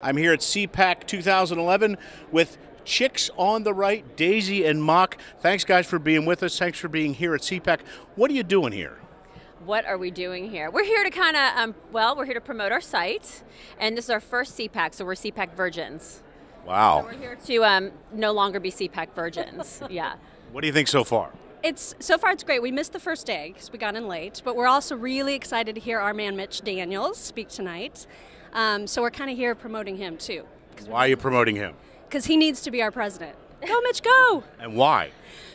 I'm here at CPAC 2011 with Chicks on the Right, Daisy and Mock. Thanks, guys, for being with us. Thanks for being here at CPAC. What are you doing here? What are we doing here? We're here to kind of, we're here to promote our site, and this is our first CPAC, so we're CPAC virgins. Wow. So we're here to no longer be CPAC virgins. Yeah. What do you think so far? So far it's great. We missed the first day because we got in late, but we're also really excited to hear our man Mitch Daniels speak tonight. So we're kind of here promoting him too. Why are you promoting him? Because he needs to be our president. Go, Mitch, go! And why?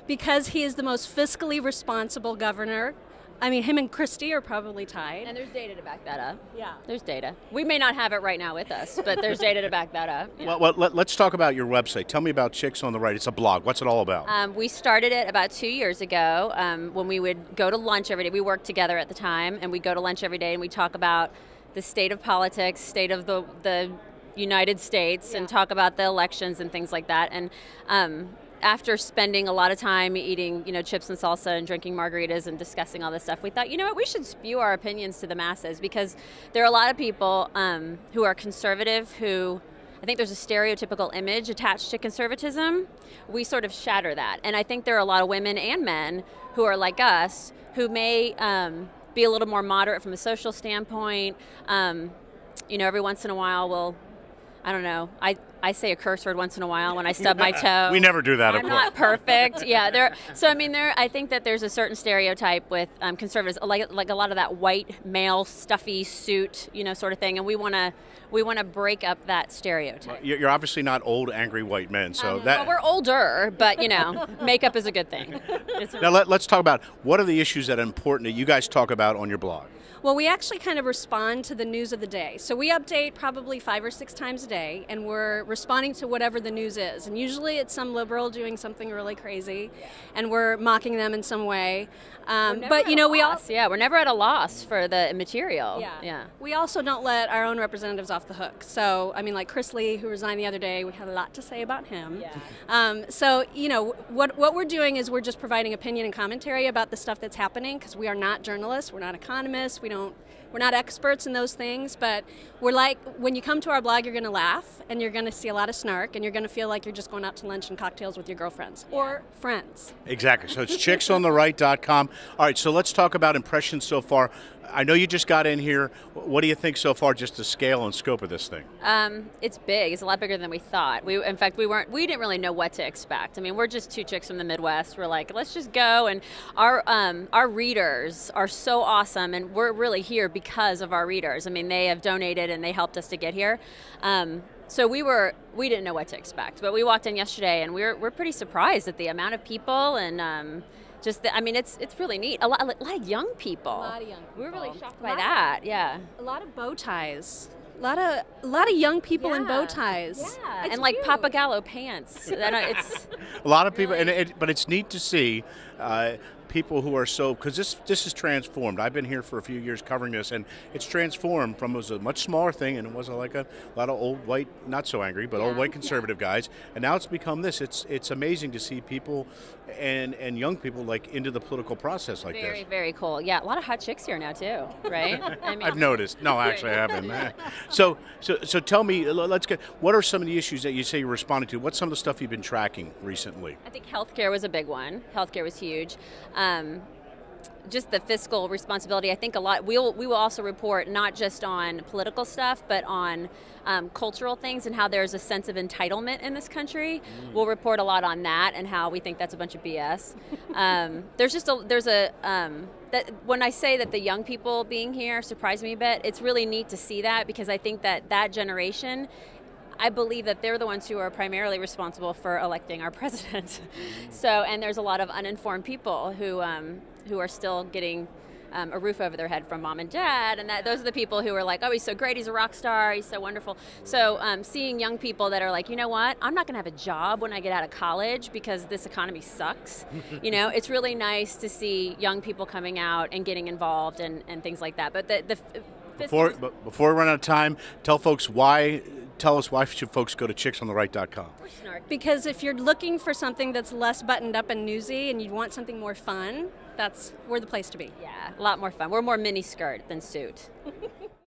Because he is the most fiscally responsible governor. I mean, him and Christie are probably tied. And there's data to back that up. Yeah. There's data. We may not have it right now with us, but there's data to back that up. Yeah. Well, let's talk about your website. Tell me about Chicks on the Right. It's a blog. What's it all about? We started it about 2 years ago when we would go to lunch every day. We worked together at the time, and we'd go to lunch every day, and we'd talk about the state of politics, state of the United States, and talk about the elections and things like that. And after spending a lot of time eating, chips and salsa and drinking margaritas and discussing all this stuff, we thought, you know what, we should spew our opinions to the masses, because there are a lot of people who are conservative who, I think there's a stereotypical image attached to conservatism. We sort of shatter that. And I think there are a lot of women and men who are like us who may be a little more moderate from a social standpoint. Every once in a while I don't know, I say a curse word once in a while when I stub my toe. We never do that, of I'm course. not perfect. Yeah, I think that there's a certain stereotype with conservatives, like a lot of that white male stuffy suit, sort of thing, and we want to break up that stereotype. You're obviously not old, angry white men, so Well, we're older, but makeup is a good thing. Now let's talk about what are the issues that are important that you guys talk about on your blog. Well, we actually kind of respond to the news of the day. So we update probably 5 or 6 times a day, and we're responding to whatever the news is. And usually it's some liberal doing something really crazy, and we're mocking them in some way. But we're never at a loss for the material. Yeah. We also don't let our own representatives off the hook. So, like Chris Lee, who resigned the other day, we had a lot to say about him. Yeah. What we're doing is we're just providing opinion and commentary about the stuff that's happening, because we are not journalists, we're not economists, we're not experts in those things, but we're like, when you come to our blog, you're going to laugh, and you're going to see a lot of snark, and you're going to feel like you're just going out to lunch and cocktails with your girlfriends or friends. Exactly. So it's chicksontheright.com. All right, so let's talk about impressions so far. I know you just got in here. What do you think so far, just the scale and scope of this thing? It's big. It's a lot bigger than we thought. We didn't really know what to expect. We're just 2 chicks from the Midwest. We're like, let's just go. And our readers are so awesome, and we're really here because of our readers. They have donated and they helped us to get here. So we didn't know what to expect, but we walked in yesterday, and we're pretty surprised at the amount of people and. It's really neat. A lot of young people. A lot of young people. We were really shocked by that. Yeah. A lot of bow ties. A lot of young people in bow ties. Yeah. It's and like cute. Papagallo pants. It's a lot of people, but it's neat to see people who are because this is transformed. I've been here for a few years covering this, and it's transformed from, it was a much smaller thing, and it was like a lot of old white, not so angry, but old white conservative guys, and now it's become this. It's amazing to see people and young people like into the political process like very, this. Very cool. Yeah, a lot of hot chicks here now too, right? I've noticed. No, actually, I haven't. So tell me, what are some of the issues that you say you're responding to? What's some of the stuff you've been tracking recently? I think healthcare was a big one. Healthcare was huge. Just the fiscal responsibility. I think a lot. We will also report not just on political stuff, but on cultural things and how there's a sense of entitlement in this country. We'll report a lot on that and how we think that's a bunch of BS. That when I say that the young people being here surprised me a bit, it's really neat to see that, because I think that generation, I believe that they're the ones who are primarily responsible for electing our president. And there's a lot of uninformed people who are still getting a roof over their head from mom and dad, and those are the people who are like, oh, he's so great, he's a rock star, he's so wonderful. So seeing young people that are like, you know what, I'm not going to have a job when I get out of college because this economy sucks. It's really nice to see young people coming out and getting involved and things like that. But before we run out of time, tell us why should folks go to chicksontheright.com? Because if you're looking for something that's less buttoned up and newsy and you want something more fun, we're the place to be. Yeah, a lot more fun. We're more mini skirt than suit.